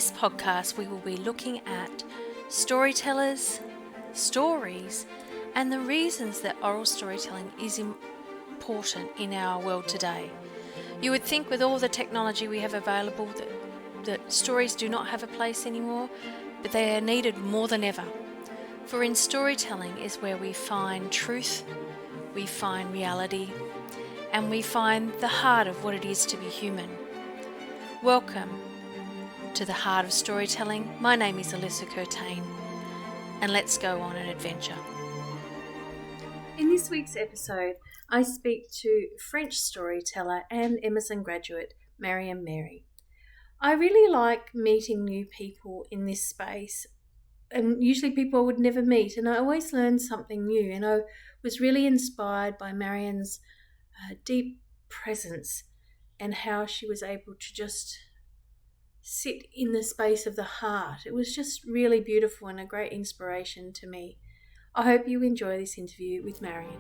this podcast, we will be looking at storytellers, stories, and the reasons that oral storytelling is important in our world today. You would think with all the technology we have available that stories do not have a place anymore, but they are needed more than ever. For in storytelling is where we find truth, we find reality, and we find the heart of what it is to be human. Welcome to the heart of storytelling. My name is Alyssa Curtain, and let's go on an adventure. In this week's episode, I speak to French storyteller and Emerson graduate Marion. I really like meeting new people in this space, and usually people I would never meet, and I always learn something new, and I was really inspired by Marion's deep presence and how she was able to just sit in the space of the heart. It was just really beautiful and a great inspiration to me. I hope you enjoy this interview with Marion.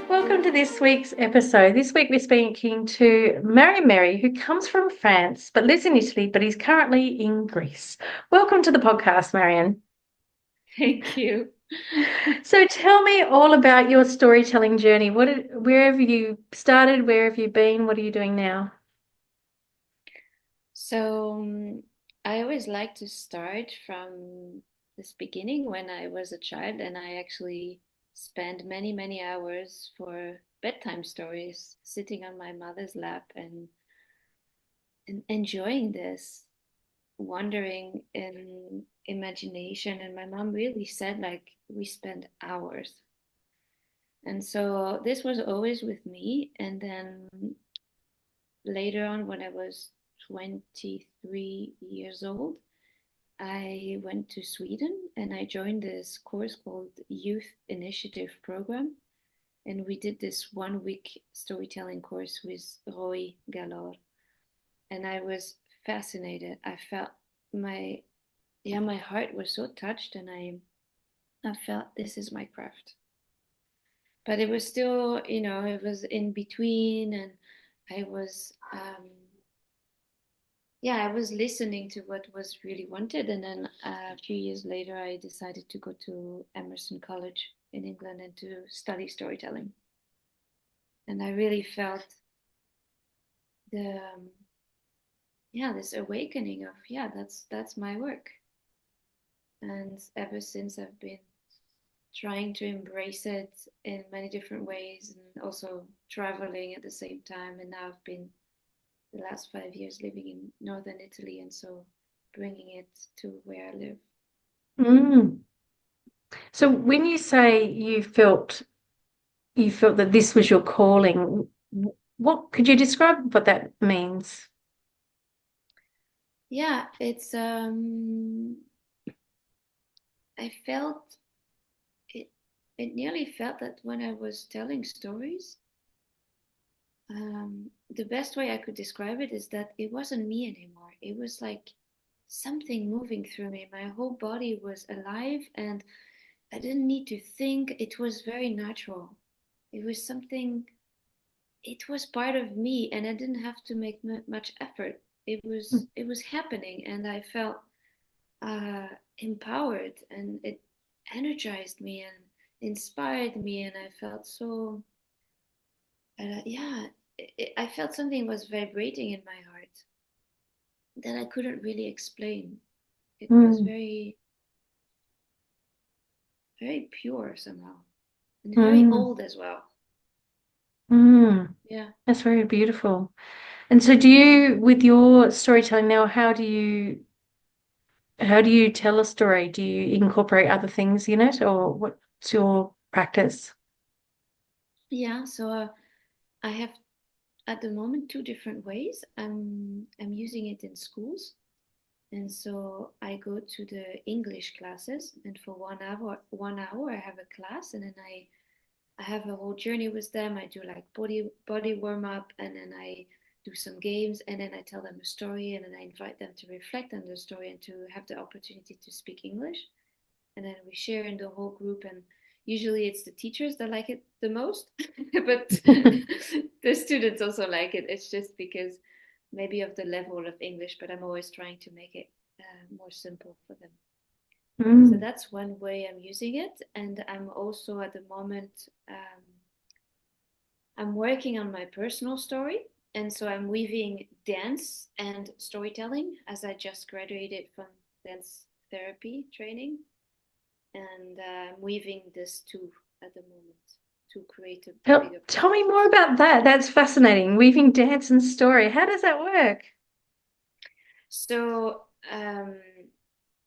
Welcome to this week's episode. This week we're speaking to Marion, who comes from France but lives in Italy, but is currently in Greece. Welcome to the podcast, Marion. Thank you. So tell me all about your storytelling journey. Where have you started? Where have you been? What are you doing now? So I always like to start from this beginning when I was a child, and I actually spent many, many hours for bedtime stories, sitting on my mother's lap and enjoying this, wandering in imagination. And my mom really said, like, we spent hours. And so this was always with me. And then later on, when I was 23 years old, I went to Sweden and I joined this course called Youth Initiative Program. And we did this 1 week storytelling course with Roy Galor. And I was fascinated. I felt my heart was so touched, and I felt this is my craft. But it was still, it was in between, and I was I was listening to what was really wanted. And then a few years later, I decided to go to Emerson College in England and to study storytelling. And I really felt this awakening of, that's my work. And ever since, I've been trying to embrace it in many different ways, and also traveling at the same time. And now I've been the last 5 years living in northern Italy, and so bringing it to where I live. So when you say you felt that this was your calling, what could you describe what that means? Yeah, it's I felt it. It nearly felt that when I was telling stories, the best way I could describe it is that it wasn't me anymore. It was like something moving through me. My whole body was alive, and I didn't need to think. It was very natural. It was something, it was part of me, and I didn't have to make much effort. It was happening, and I felt empowered, and it energized me and inspired me, and I felt so I felt something was vibrating in my heart that I couldn't really explain. It was very, very pure somehow, and very old as well. Yeah, that's very beautiful. And so do you, with your storytelling now, how do you tell a story? Do you incorporate other things in it, or what's your practice? yeah. So I have at the moment 2 different ways. I'm using it in schools, and so I go to the English classes, and for 1 hour I have a class, and then I have a whole journey with them. I do like body warm up, and then I do some games, and then I tell them a story, and then I invite them to reflect on the story and to have the opportunity to speak English. And then we share in the whole group, and usually it's the teachers that like it the most, but the students also like it. It's just because maybe of the level of English, but I'm always trying to make it more simple for them. So Mm. that's one way I'm using it. And I'm also at the moment, I'm working on my personal story. And so I'm weaving dance and storytelling as I just graduated from dance therapy training. And I'm weaving this two at the moment to create a bigger Tell me more performance. about that. That's fascinating. Weaving dance and story. How does that work? So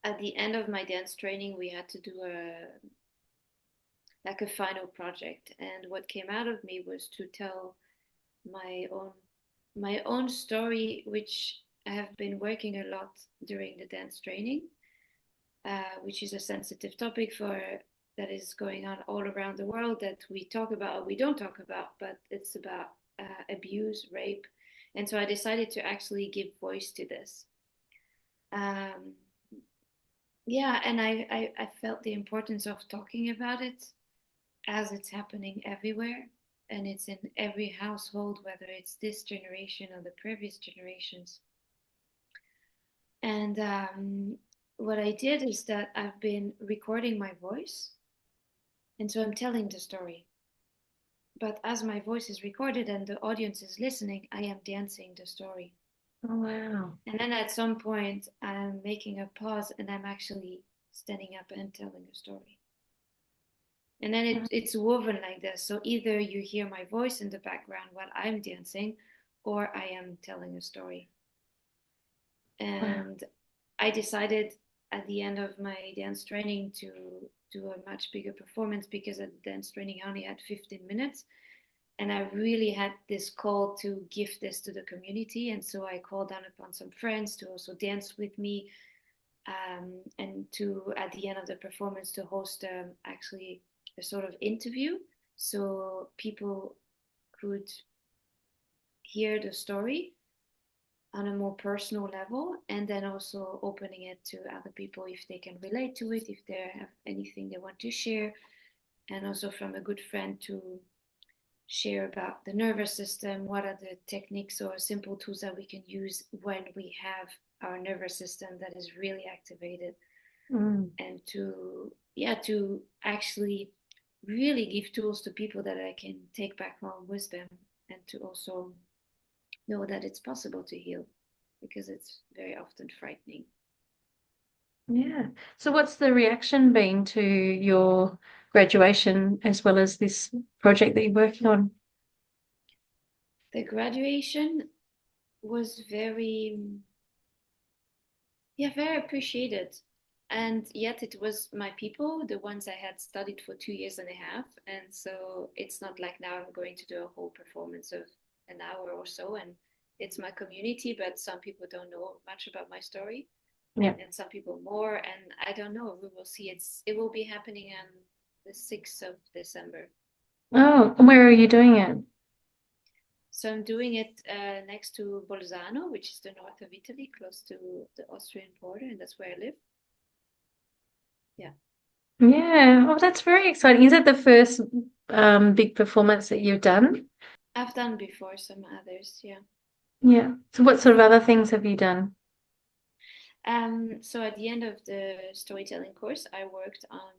at the end of my dance training, we had to do a final project, and what came out of me was to tell my own my own story, which I have been working a lot during the dance training, which is a sensitive topic for that is going on all around the world that we talk about or we don't talk about, but it's about abuse, rape, and so I decided to actually give voice to this. Um, yeah, and I felt the importance of talking about it as it's happening everywhere and it's in every household, whether it's this generation or the previous generations. And what I did is that I've been recording my voice, and so I'm telling the story. But as my voice is recorded and the audience is listening, I am dancing the story. Oh, wow. And then at some point, I'm making a pause and I'm actually standing up and telling a story. And then it's woven like this. So either you hear my voice in the background while I'm dancing, or I am telling a story. Wow. And I decided at the end of my dance training to do a much bigger performance because at the dance training I only had 15 minutes. And I really had this call to give this to the community. And so I called down upon some friends to also dance with me, and to, at the end of the performance, to host actually a sort of interview so people could hear the story on a more personal level, and then also opening it to other people if they can relate to it, if they have anything they want to share, and also from a good friend to share about the nervous system, what are the techniques or simple tools that we can use when we have our nervous system that is really activated, Mm. and to actually really give tools to people that I can take back home with them, and to also know that it's possible to heal because it's very often frightening. Yeah. So what's the reaction been to your graduation as well as this project that you're working on? The graduation was very appreciated. And yet it was my people, the ones I had studied for 2 years and a half. And so it's not like now I'm going to do a whole performance of an hour or so. And it's my community, but some people don't know much about my story, Yeah. and some people more. And I don't know. We will see. It will be happening on the 6th of December. Oh, and where are you doing it? So I'm doing it next to Bolzano, which is the north of Italy, close to the Austrian border, and that's where I live. Yeah. Yeah. Oh, that's very exciting. Is that the first big performance that you've done? I've done before some others, yeah. Yeah. So what sort of other things have you done? So at the end of the storytelling course, I worked on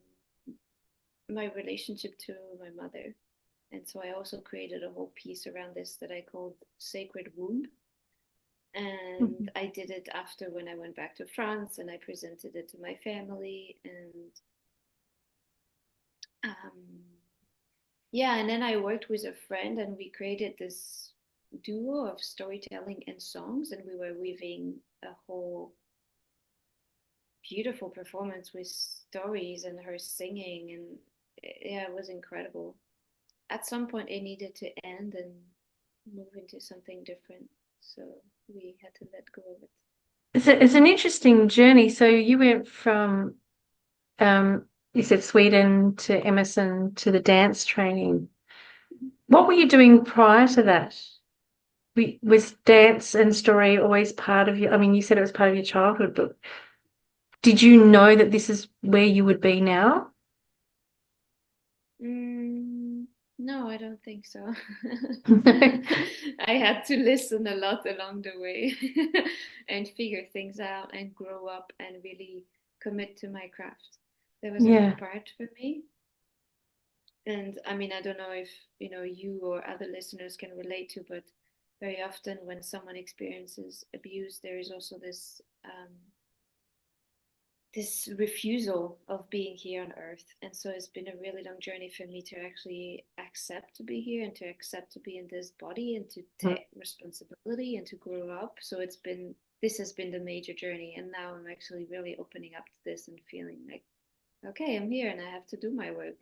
my relationship to my mother. And so I also created a whole piece around this that I called Sacred Wound. And Mhm. I did it after when I went back to France and I presented it to my family. And yeah, and then I worked with a friend and we created this duo of storytelling and songs, and we were weaving a whole beautiful performance with stories and her singing, and yeah, it was incredible. At some point it needed to end and move into something different, so we had to let go of it. It's an interesting journey. So you went from you said Sweden to Emerson to the dance training. What were you doing prior to that? Was dance and story always part of your, I mean, you said it was part of your childhood, but did you know that this is where you would be now? Mm, No, I don't think so. I had to listen a lot along the way and figure things out and grow up and really commit to my craft. That was a Yeah. big part for me. And I mean, I don't know if you or other listeners can relate to, but very often when someone experiences abuse, there is also this refusal of being here on earth. And so it's been a really long journey for me to actually accept to be here and to accept to be in this body and to take responsibility and to grow up. So this has been the major journey, and now I'm actually really opening up to this and feeling like, okay, I'm here and I have to do my work.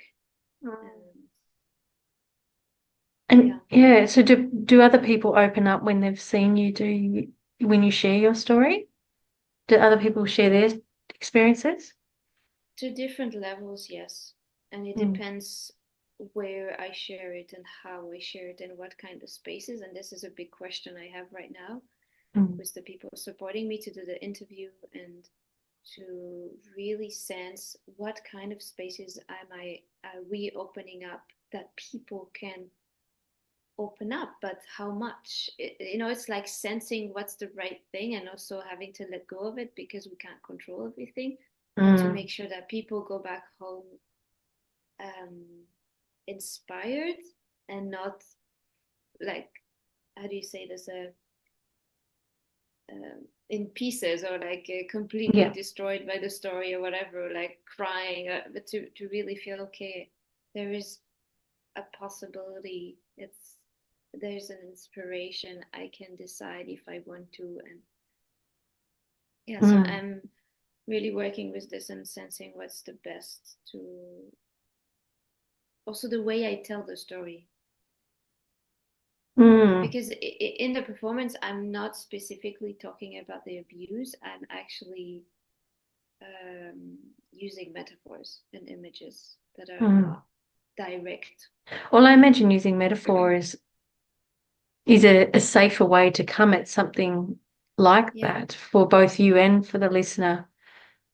And yeah, so do other people open up when they've seen you when you share your story? Do other people share their experiences? To different levels, yes. And it depends where I share it and how I share it and what kind of spaces. And this is a big question I have right now with the people supporting me to do the interview and to really sense what kind of spaces are we opening up that people can open up, but how much. It's like sensing what's the right thing and also having to let go of it because we can't control everything, and to make sure that people go back home inspired and not, like, how do you say this, in pieces, or like completely destroyed by the story or whatever, like crying, but to really feel, okay, there is a possibility, there's an inspiration, I can decide if I want to. And so I'm really working with this and sensing what's the best, to also the way I tell the story. Because in the performance, I'm not specifically talking about the abuse. I'm actually using metaphors and images that are not direct. Well, I imagine using metaphors is a safer way to come at something like that for both you and for the listener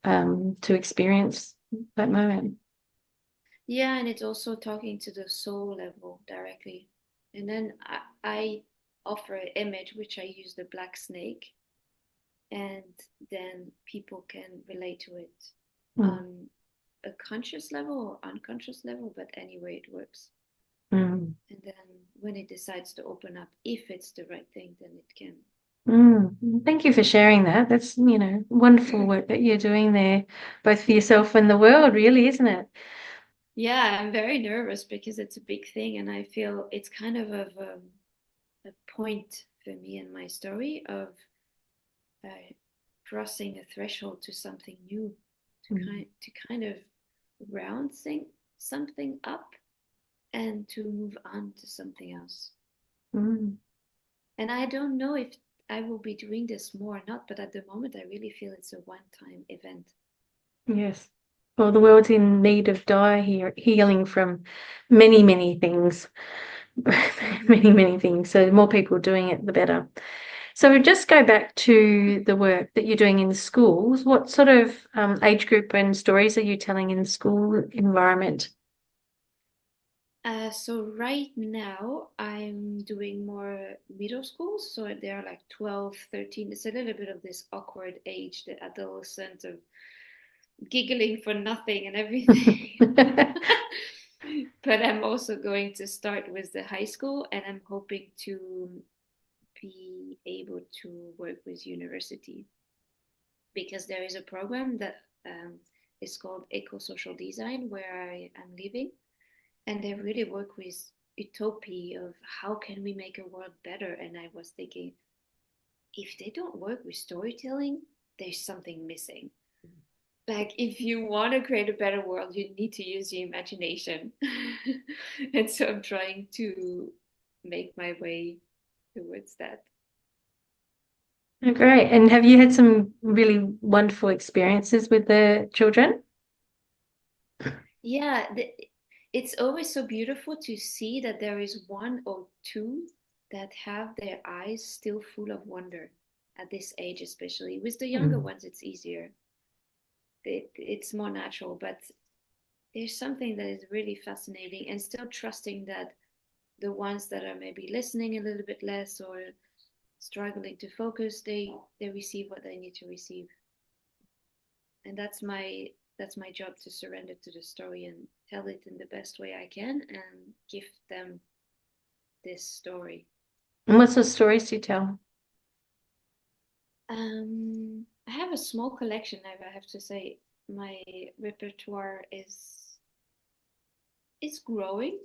to experience that moment. Yeah, and it's also talking to the soul level directly. And then I offer an image, which I use the black snake, and then people can relate to it on a conscious level or unconscious level, but anyway, it works. And then when it decides to open up, if it's the right thing, then it can. Thank you for sharing that. That's, wonderful work that you're doing there, both for yourself and the world, really, isn't it? Yeah, I'm very nervous because it's a big thing, and I feel it's kind of a point for me in my story of crossing a threshold to something new, to kind of round something up and to move on to something else. And I don't know if I will be doing this more or not, but at the moment I really feel it's a one-time event. Yes. Well, the world's in need of healing from many, many things. Many, many things. So the more people doing it, the better. So just go back to the work that you're doing in the schools. What sort of age group and stories are you telling in the school environment? So right now I'm doing more middle schools. So they're like 12, 13. It's a little bit of this awkward age, the adolescent of giggling for nothing and everything. But I'm also going to start with the high school, and I'm hoping to be able to work with university, because there is a program that is called eco-social design where I am living, and they really work with utopia of how can we make a world better. And I was thinking, if they don't work with storytelling, there's something missing. Like, if you want to create a better world, you need to use your imagination. And so I'm trying to make my way towards that. Oh, great. And have you had some really wonderful experiences with the children? Yeah, it's always so beautiful to see that there is one or two that have their eyes still full of wonder at this age, especially. With the younger ones, it's easier. It's more natural, but there's something that is really fascinating, and still trusting that the ones that are maybe listening a little bit less or struggling to focus, they receive what they need to receive. And that's my job, to surrender to the story and tell it in the best way I can and give them this story. And what sort of stories do you tell? I have a small collection, I have to say. My repertoire is growing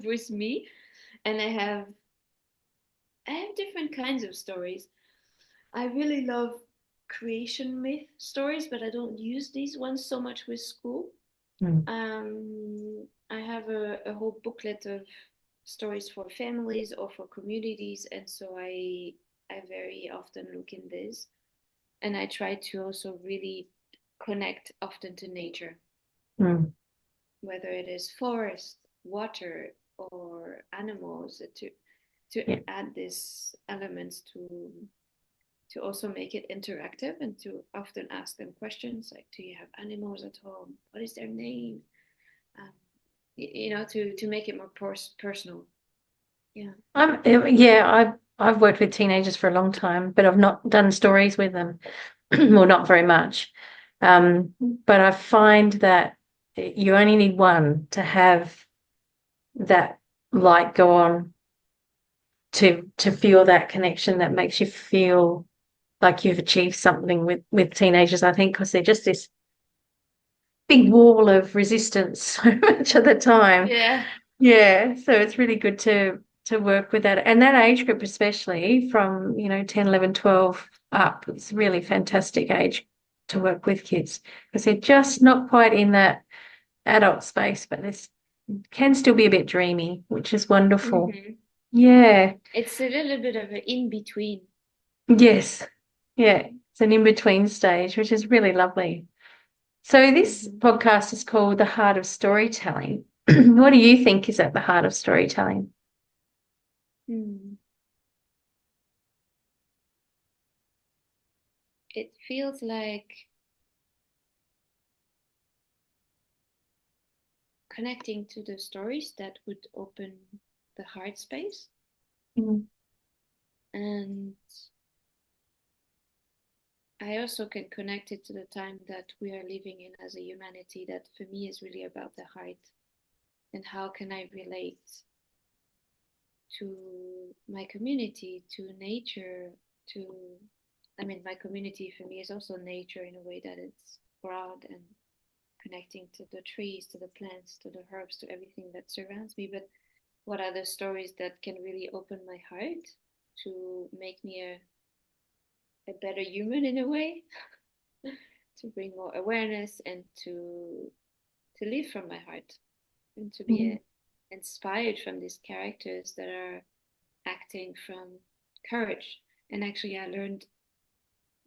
with me, and I have different kinds of stories. I really love creation myth stories, but I don't use these ones so much with school. I have a whole booklet of stories for families or for communities, and so I very often look in this, and I try to also really connect often to nature, whether it is forest, water, or animals, to add these elements to also make it interactive, and to often ask them questions like, do you have animals at home? What is their name? To make it more personal. Yeah. I've worked with teenagers for a long time, but I've not done stories with them. Well, not very much. But I find that you only need one to have that light go on to feel that connection that makes you feel like you've achieved something with teenagers, I think, because they're just this big wall of resistance so much of the time. Yeah. So it's really good to work with that. And that age group, especially from, 10, 11, 12 up, it's a really fantastic age to work with kids because they're just not quite in that adult space, but they can still be a bit dreamy, which is wonderful. Yeah. It's a little bit of an in-between. Yes. Yeah. It's an in-between stage, which is really lovely. So this podcast is called The Heart of Storytelling. What do you think is at the heart of storytelling? It feels like connecting to the stories that would open the heart space. And I also can connect it to the time that we are living in as a humanity, that for me is really about the heart. And how can I relate to my community, to nature, my community for me is also nature in a way that it's broad and connecting to the trees, to the plants, to the herbs, to everything that surrounds me. But what are the stories that can really open my heart to make me a better human in a way, to bring more awareness and to live from my heart and to be inspired from these characters that are acting from courage. And actually, I learned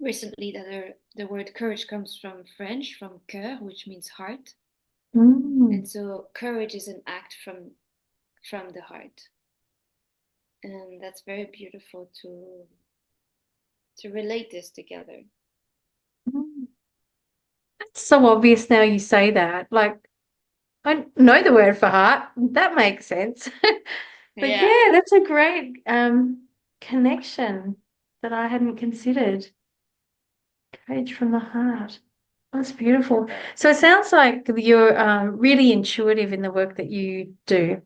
recently that the word courage comes from French, from cœur, which means heart. And so courage is an act from the heart. And that's very beautiful to relate this together. It's so obvious now you say that. Like, I know the word for heart. That makes sense. But yeah, that's a great connection that I hadn't considered. Courage from the heart. That's beautiful. So it sounds like you're really intuitive in the work that you do.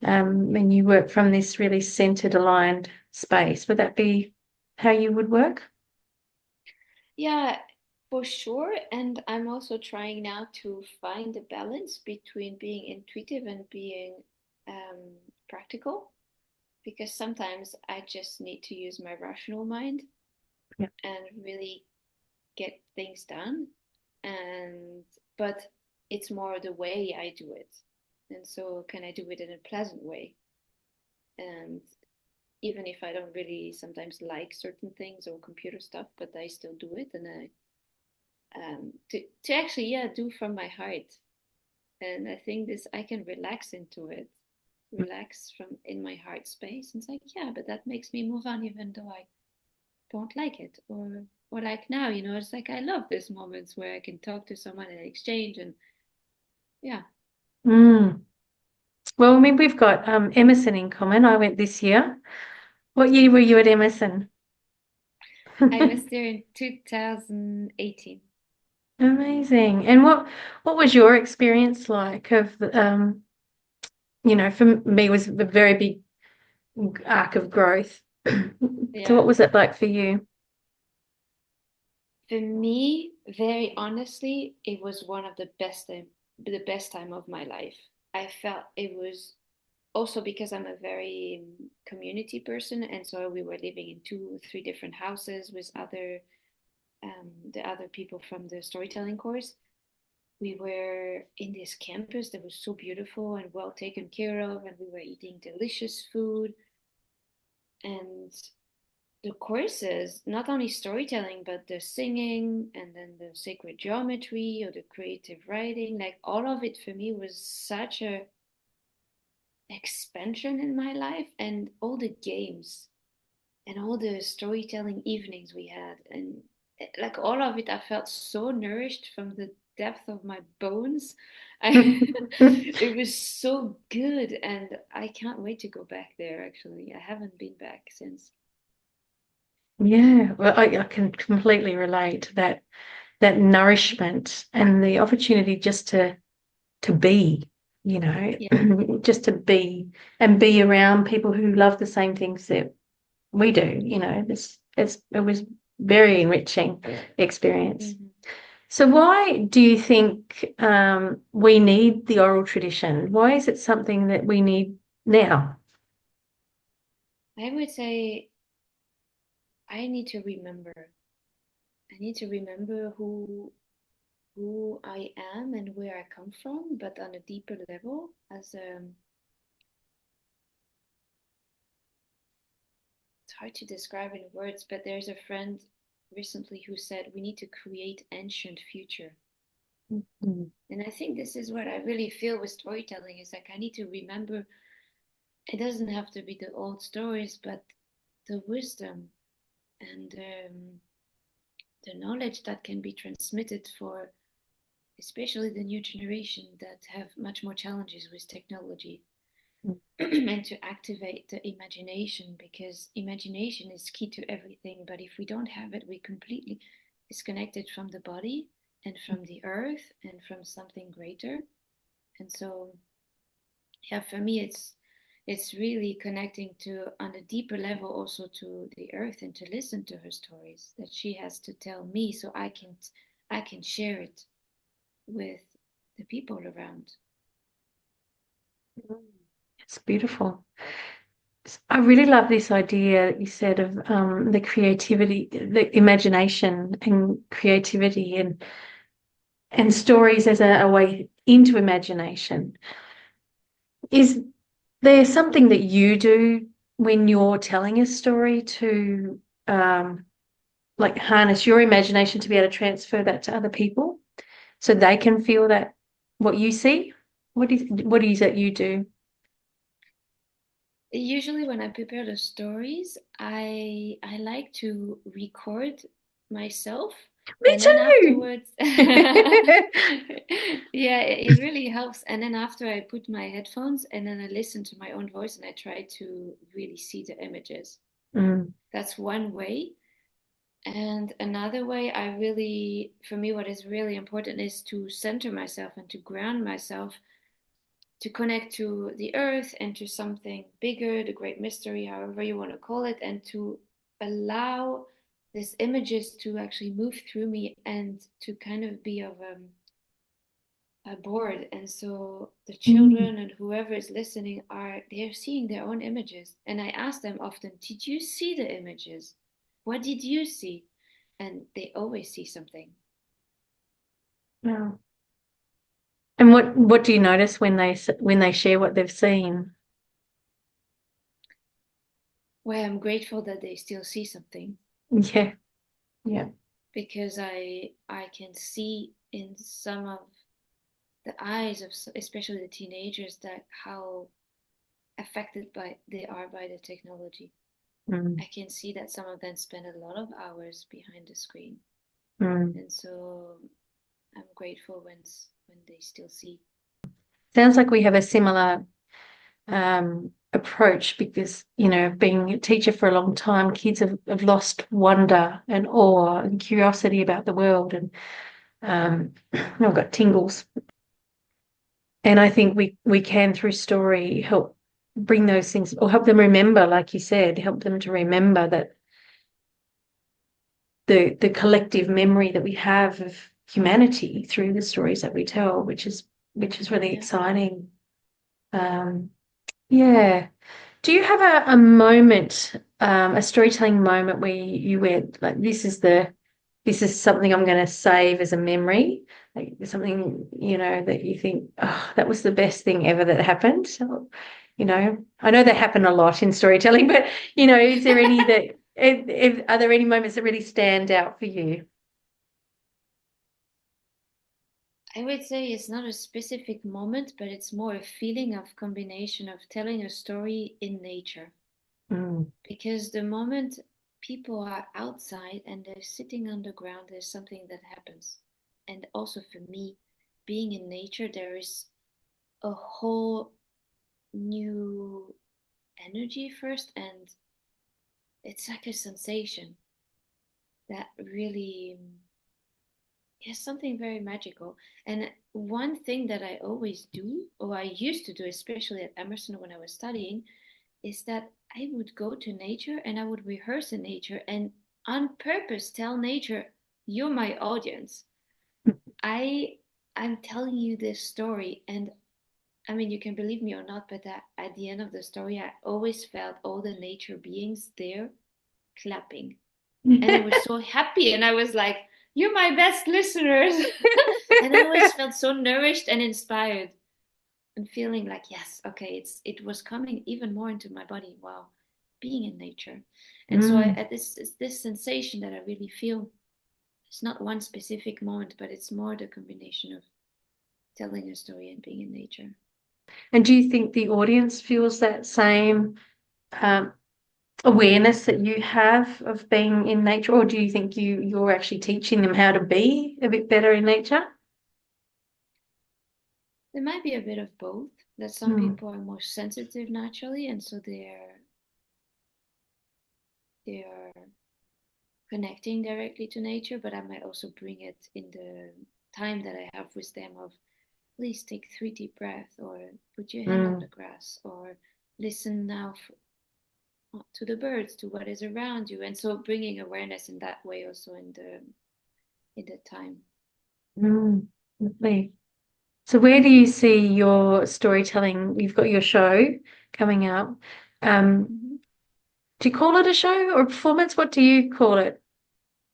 And you work from this really centered, aligned space. Would that be how you would work? Yeah, for sure. And I'm also trying now to find a balance between being intuitive and being practical, because sometimes I just need to use my rational mind and really get things done. But it's more the way I do it. And so can I do it in a pleasant way? And even if I don't really sometimes like certain things or computer stuff, but I still do it, and I to actually do from my heart. And I think this, I can relax into it, relax from in my heart space, and it's like, yeah, but that makes me move on even though I don't like it, or like now, it's like I love these moments where I can talk to someone and exchange, and yeah. Well, I mean, we've got Emerson in common. I went this year. What year were you at Emerson? I was there in 2018. Amazing. And what was your experience like of for me, it was a very big arc of growth. So what Yeah. was it like for you? For me, very honestly, it was one of the best time of my life. I felt it was also because I'm a very community person, and so we were living in two, three different houses with the other people from the storytelling course. We were in this campus that was so beautiful and well taken care of, and we were eating delicious food. And the courses, not only storytelling, but the singing and then the sacred geometry or the creative writing, like all of it for me was such a expansion in my life, and all the games and all the storytelling evenings we had, and like all of it, I felt so nourished from the depth of my bones. It was so good, and I can't wait to go back there. Actually, I haven't been back since. Yeah, well, I can completely relate to that nourishment and the opportunity just to be, Yeah. just to be and be around people who love the same things that we do, it was very enriching experience. Mhm. So why do you think we need the oral tradition? Why is it something that we need now? I would say I need to remember. I need to remember who I am and where I come from, but on a deeper level. As It's hard to describe in words, but there's a friend recently who said we need to create ancient future. Mm. And I think this is what I really feel with storytelling is like I need to remember it doesn't have to be the old stories, but the wisdom and the knowledge that can be transmitted for especially the new generation that have much more challenges with technology. And to activate the imagination, because imagination is key to everything, but if we don't have it, we completely disconnected from the body and from the earth and from something greater. And so yeah, for me it's really connecting to on a deeper level also to the earth, and to listen to her stories that she has to tell me so I can share it with the people around. It's beautiful. I really love this idea that you said of the creativity, the imagination and creativity and stories as a way into imagination. Is there something that you do when you're telling a story to like harness your imagination to be able to transfer that to other people so they can feel that what you see? What is that you do? Usually when I prepare the stories, I like to record myself, Me and then too. afterwards yeah, it really helps. And then after I put my headphones and then I listen to my own voice and I try to really see the images. Mm, That's one way. And another way, for me, what is really important is to center myself and to ground myself, to connect to the earth and to something bigger, the great mystery, however you want to call it, and to allow these images to actually move through me and to kind of be of a board. And so the mm. children and whoever is listening they're seeing their own images. And I ask them often, did you see the images? What did you see? And they always see something. Wow. And what do you notice when they share what they've seen? Why I'm grateful that they still see something, Yeah, yeah. because I can see in some of the eyes of especially the teenagers that how affected by they are by the technology. Mm, I can see that some of them spend a lot of hours behind the screen, mm. and so I'm grateful when they still see. Sounds like we have a similar approach because, being a teacher for a long time, kids have lost wonder and awe and curiosity about the world. And I've got tingles. And I think we can, through story, help bring those things or help them remember, like you said, help them to remember that the collective memory that we have of humanity through the stories that we tell, which is really exciting. Yeah. Do you have a moment, a storytelling moment where you went like, this is something I'm going to save as a memory, like something, that you think, oh, that was the best thing ever that happened. So, I know that happen a lot in storytelling, but, is there any are there any moments that really stand out for you? I would say it's not a specific moment, but it's more a feeling of combination of telling a story in nature. Mm. Because the moment people are outside and they're sitting on the ground, there's something that happens. And also for me, being in nature, there is a whole new energy first, and it's like a sensation that really is something very magical. And one thing that I always do, or I used to do, especially at Emerson when I was studying, is that I would go to nature and I would rehearse in nature and on purpose tell nature, you're my audience. I I'm telling you this story, and I mean you can believe me or not, but at the end of the story I always felt all the nature beings there clapping. And I was so happy and I was like, you're my best listeners. And I always felt so nourished and inspired and feeling like, yes, okay, it was coming even more into my body. Wow, being in nature. And so Mm. this sensation that I really feel. It's not one specific moment, but it's more the combination of telling a story and being in nature. And do you think the audience feels that same awareness that you have of being in nature, or do you think you're actually teaching them how to be a bit better in nature? There might be a bit of both. That some Mm. people are more sensitive naturally, and so they're connecting directly to nature. But I might also bring it in the time that I have with them of please take 3 deep breaths, or put your hand on Mm. the grass, or listen now to the birds, to what is around you, and so bringing awareness in that way also in the time. Mm. Lovely. So where do you see your storytelling? You've got your show coming up. Do you call it a show or a performance? What do you call it?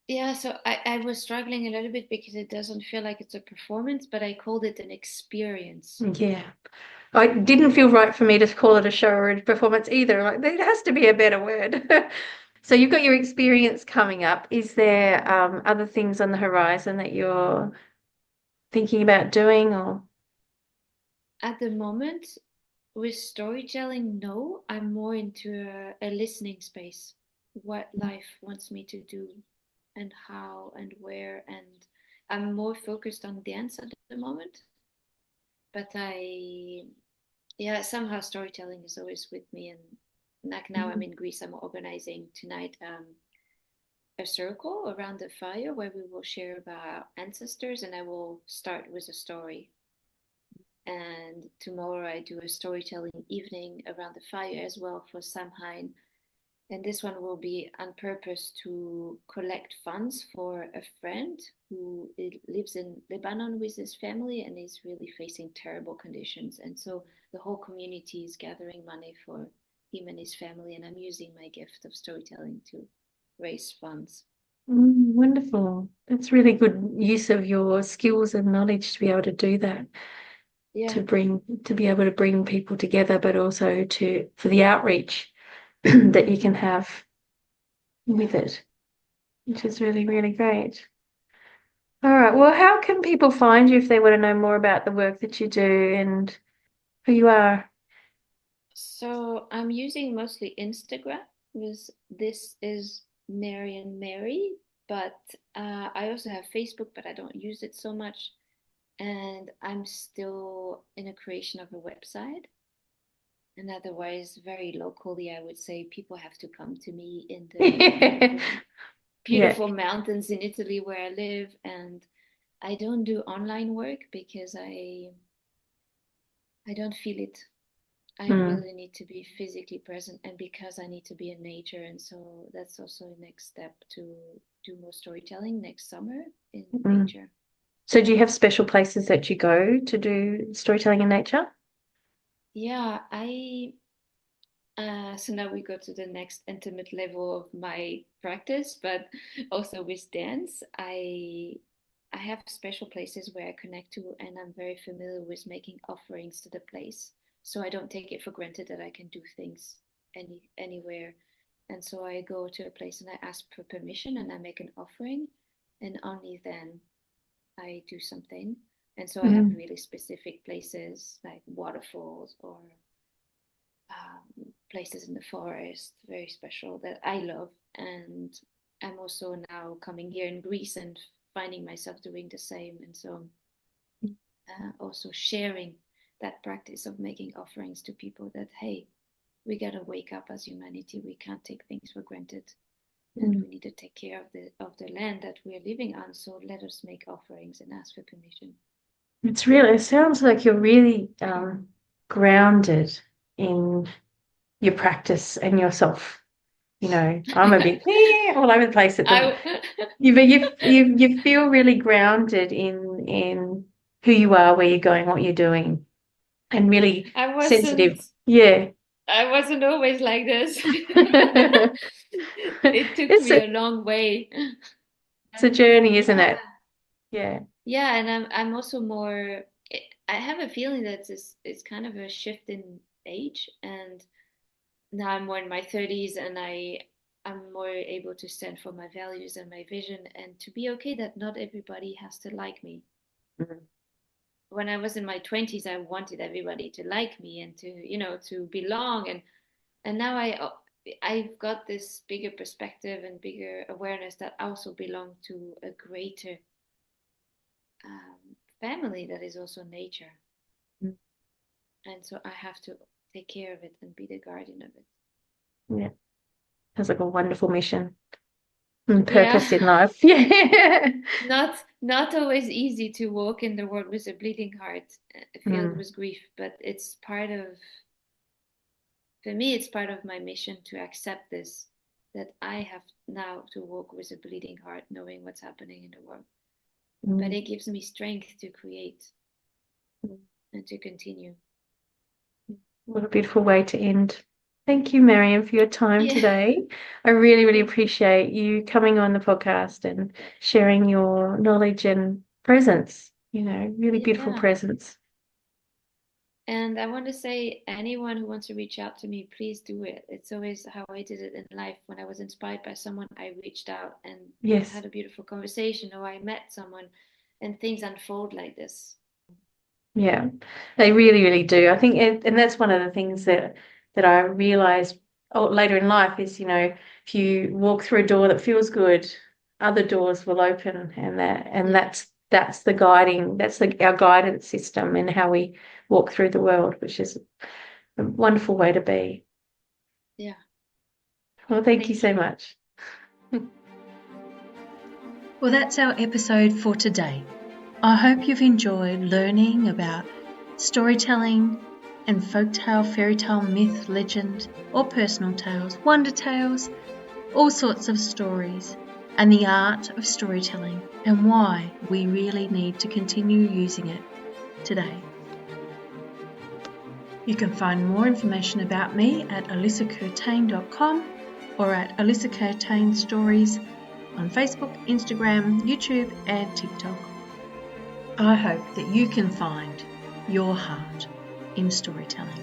Yeah, so I was struggling a little bit because it doesn't feel like it's a performance, but I called it an experience. Yeah. It didn't feel right for me to call it a show or a performance either. Like there has to be a better word. So you've got your experience coming up. Is there other things on the horizon that you're thinking about doing or? At the moment, with storytelling, no, I'm more into a listening space, what life wants me to do and how and where. And I'm more focused on dance at the moment. But yeah, somehow storytelling is always with me. And like now I'm in Greece, I'm organizing tonight a circle around the fire where we will share about our ancestors, and I will start with a story. And tomorrow I do a storytelling evening around the fire as well for Samhain. And this one will be on purpose to collect funds for a friend who lives in Lebanon with his family and is really facing terrible conditions. And so the whole community is gathering money for him and his family. And I'm using my gift of storytelling to raise funds. Wonderful. That's really good use of your skills and knowledge to be able to do that, Yeah. to be able to bring people together, but also for the outreach that you can have with it, which is really, really great. All right. Well, how can people find you if they want to know more about the work that you do and who you are? So I'm using mostly Instagram with this is Marion Mary, but I also have Facebook, but I don't use it so much. And I'm still in a creation of a website. And otherwise, very locally, I would say people have to come to me in the beautiful mountains in Italy where I live. And I don't do online work because I don't feel it. I really need to be physically present, and because I need to be in nature. And so that's also the next step, to do more storytelling next summer in nature. So do you have special places that you go to do storytelling in nature? Yeah, so now we go to the next intimate level of my practice, but also with dance, I have special places where I connect to, and I'm very familiar with making offerings to the place. So I don't take it for granted that I can do things anywhere. And so I go to a place and I ask for permission and I make an offering, and only then I do something. And so I have really specific places like waterfalls or places in the forest, very special, that I love. And I'm also now coming here in Greece and finding myself doing the same. And so also sharing that practice of making offerings to people, that, hey, we got to wake up as humanity. We can't take things for granted. And we need to take care of the land that we're living on. So let us make offerings and ask for permission. It sounds like you're really grounded in your practice and yourself. You know, I'm a bit all over the place at the moment. But you feel really grounded in who you are, where you're going, what you're doing, and really sensitive. Yeah. I wasn't always like this. It took me a long way. It's a journey, isn't it? Yeah. Yeah, and I'm also more. I have a feeling that it's kind of a shift in age, and now I'm more in my 30s, and I'm more able to stand for my values and my vision, and to be okay that not everybody has to like me. When I was in my 20s, I wanted everybody to like me and to belong, and now I've got this bigger perspective and bigger awareness that I also belong to a greater family that is also nature. And so I have to take care of it and be the guardian of it. Yeah. Sounds like a wonderful mission and purpose in life. Yeah. Not always easy to walk in the world with a bleeding heart, filled with grief, but it's for me, it's part of my mission to accept this, that I have now to walk with a bleeding heart, knowing what's happening in the world. But it gives me strength to create and to continue. What a beautiful way to end. Thank you, Marion, for your time today. I really, really appreciate you coming on the podcast and sharing your knowledge and presence, really beautiful presence. And I want to say, anyone who wants to reach out to me, please do it. It's always how I did it in life. When I was inspired by someone, I reached out and had a beautiful conversation, or I met someone, and things unfold like this. Yeah, they really, really do. I think, and that's one of the things that I realized later in life is, if you walk through a door that feels good, other doors will open, and that's our guidance system and how we walk through the world, which is a wonderful way to be. Yeah. Well, thank you so much. Well, that's our episode for today. I hope you've enjoyed learning about storytelling and folktale, fairy tale, myth, legend, or personal tales, wonder tales, all sorts of stories, and the art of storytelling, and why we really need to continue using it today. You can find more information about me at alyssacurtain.com or at Alyssa Curtain Stories on Facebook, Instagram, YouTube, and TikTok. I hope that you can find your heart in storytelling.